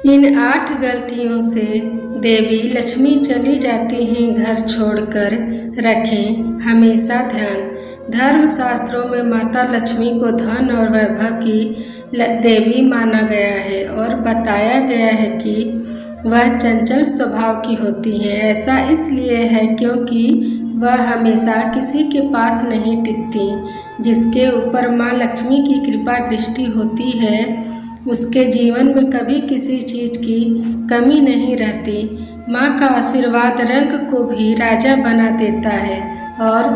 इन 8 गलतियों से देवी लक्ष्मी चली जाती हैं घर छोड़कर। रखें हमेशा ध्यान। धर्म शास्त्रों में माता लक्ष्मी को धन और वैभव की देवी माना गया है और बताया गया है कि वह चंचल स्वभाव की होती हैं। ऐसा इसलिए है क्योंकि वह हमेशा किसी के पास नहीं टिकती। जिसके ऊपर माँ लक्ष्मी की कृपा दृष्टि होती है उसके जीवन में कभी किसी चीज की कमी नहीं रहती। माँ का आशीर्वाद रंग को भी राजा बना देता है और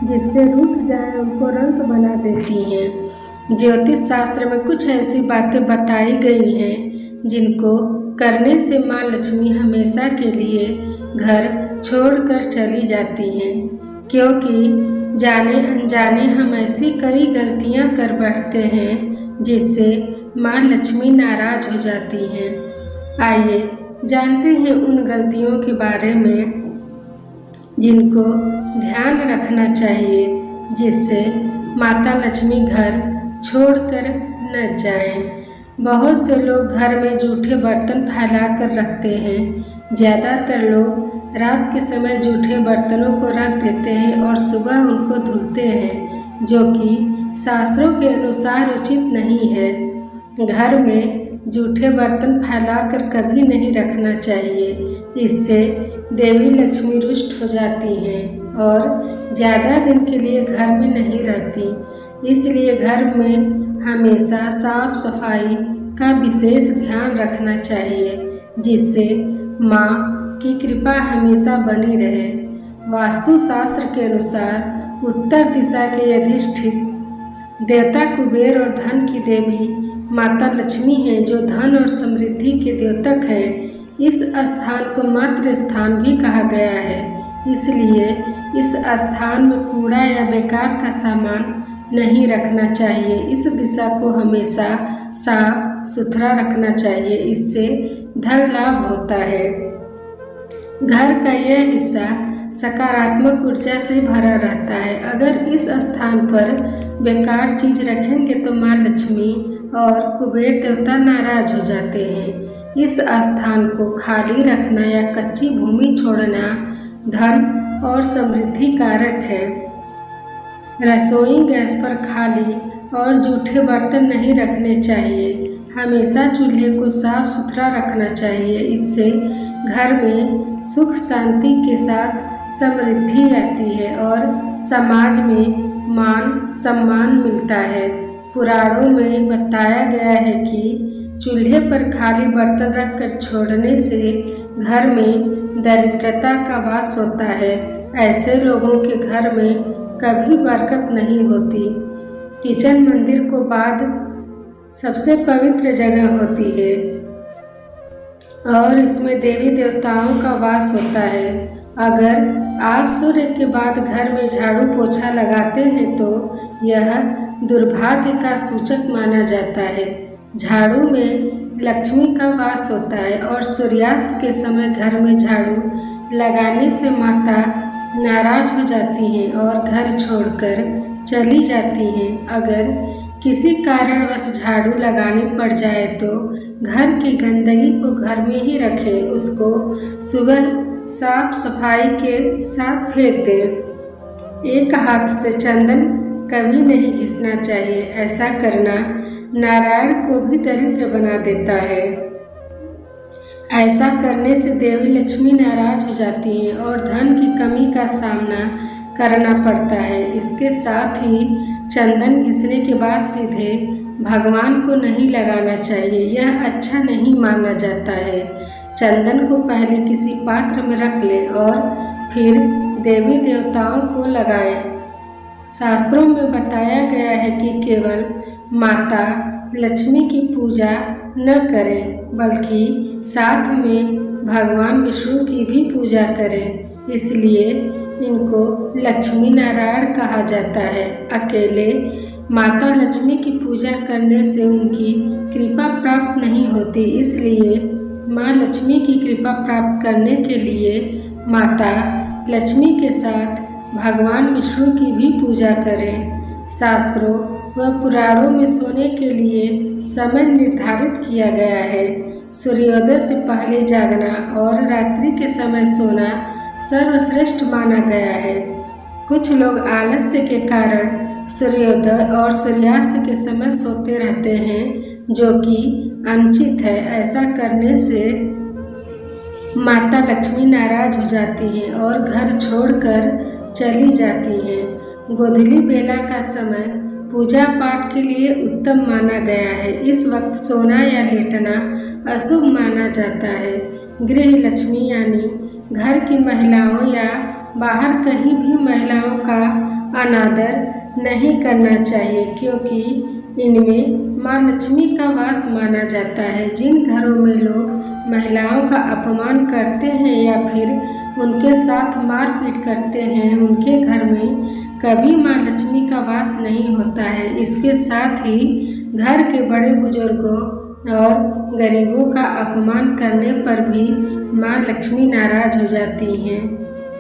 जिससे रूठ जाए उनको रंग बना देती हैं। ज्योतिष शास्त्र में कुछ ऐसी बातें बताई गई हैं जिनको करने से माँ लक्ष्मी हमेशा के लिए घर छोड़कर चली जाती हैं, क्योंकि जाने अनजाने हम ऐसी कई गलतियाँ कर बैठते हैं जिससे माँ लक्ष्मी नाराज हो जाती हैं। आइए जानते हैं उन गलतियों के बारे में जिनको ध्यान रखना चाहिए जिससे माता लक्ष्मी घर छोड़कर न जाएं। बहुत से लोग घर में जूठे बर्तन फैला कर रखते हैं। ज़्यादातर लोग रात के समय जूठे बर्तनों को रख देते हैं और सुबह उनको धुलते हैं, जो कि शास्त्रों के अनुसार उचित नहीं है। घर में जूठे बर्तन फैलाकर कभी नहीं रखना चाहिए। इससे देवी लक्ष्मी रुष्ट हो जाती हैं और ज़्यादा दिन के लिए घर में नहीं रहती। इसलिए घर में हमेशा साफ सफाई का विशेष ध्यान रखना चाहिए जिससे माँ की कृपा हमेशा बनी रहे। वास्तु शास्त्र के अनुसार उत्तर दिशा के अधिष्ठित देवता कुबेर और धन की देवी माता लक्ष्मी हैं, जो धन और समृद्धि के द्योतक हैं। इस स्थान को मातृ स्थान भी कहा गया है। इसलिए इस स्थान में कूड़ा या बेकार का सामान नहीं रखना चाहिए। इस दिशा को हमेशा साफ सुथरा रखना चाहिए, इससे धन लाभ होता है। घर का यह हिस्सा सकारात्मक ऊर्जा से भरा रहता है। अगर इस स्थान पर बेकार चीज रखेंगे तो माँ लक्ष्मी और कुबेर देवता नाराज हो जाते हैं। इस स्थान को खाली रखना या कच्ची भूमि छोड़ना धन और समृद्धि कारक है। रसोई गैस पर खाली और जूठे बर्तन नहीं रखने चाहिए। हमेशा चूल्हे को साफ सुथरा रखना चाहिए। इससे घर में सुख शांति के साथ समृद्धि आती है और समाज में मान सम्मान मिलता है। पुराणों में बताया गया है कि चूल्हे पर खाली बर्तन रखकर छोड़ने से घर में दरिद्रता का वास होता है। ऐसे लोगों के घर में कभी बरकत नहीं होती। किचन मंदिर को बाद सबसे पवित्र जगह होती है और इसमें देवी देवताओं का वास होता है। अगर आप सूर्य के बाद घर में झाड़ू पोछा लगाते हैं तो यह दुर्भाग्य का सूचक माना जाता है। झाड़ू में लक्ष्मी का वास होता है और सूर्यास्त के समय घर में झाड़ू लगाने से माता नाराज हो जाती हैं और घर छोड़कर चली जाती हैं। अगर किसी कारणवश झाड़ू लगानी पड़ जाए तो घर की गंदगी को घर में ही रखें। उसको सुबह साफ सफाई के साथ फेंक दें। एक हाथ से चंदन कभी नहीं घिसना चाहिए। ऐसा करना नारायण को भी दरिद्र बना देता है। ऐसा करने से देवी लक्ष्मी नाराज हो जाती हैं और धन की कमी का सामना करना पड़ता है। इसके साथ ही चंदन घिसने के बाद सीधे भगवान को नहीं लगाना चाहिए। यह अच्छा नहीं माना जाता है। चंदन को पहले किसी पात्र में रख लें और फिर देवी देवताओं को लगाएं। शास्त्रों में बताया गया है कि केवल माता लक्ष्मी की पूजा न करें बल्कि साथ में भगवान विष्णु की भी पूजा करें। इसलिए इनको लक्ष्मी नारायण कहा जाता है। अकेले माता लक्ष्मी की पूजा करने से उनकी कृपा प्राप्त नहीं होती। इसलिए माँ लक्ष्मी की कृपा प्राप्त करने के लिए माता लक्ष्मी के साथ भगवान विष्णु की भी पूजा करें। शास्त्रों व पुराणों में सोने के लिए समय निर्धारित किया गया है। सूर्योदय से पहले जागना और रात्रि के समय सोना सर्वश्रेष्ठ माना गया है। कुछ लोग आलस्य के कारण सूर्योदय और सूर्यास्त के समय सोते रहते हैं, जो कि अनुचित है। ऐसा करने से माता लक्ष्मी नाराज हो जाती हैं और घर छोड़कर चली जाती हैं। गोधूली बेला का समय पूजा पाठ के लिए उत्तम माना गया है। इस वक्त सोना या लेटना अशुभ माना जाता है। गृह लक्ष्मी यानी घर की महिलाओं या बाहर कहीं भी महिलाओं का अनादर नहीं करना चाहिए, क्योंकि इनमें माँ लक्ष्मी का वास माना जाता है। जिन घरों में लोग महिलाओं का अपमान करते हैं या फिर उनके साथ मारपीट करते हैं, उनके घर में कभी माँ लक्ष्मी का वास नहीं होता है। इसके साथ ही घर के बड़े बुजुर्गों और गरीबों का अपमान करने पर भी माँ लक्ष्मी नाराज हो जाती हैं।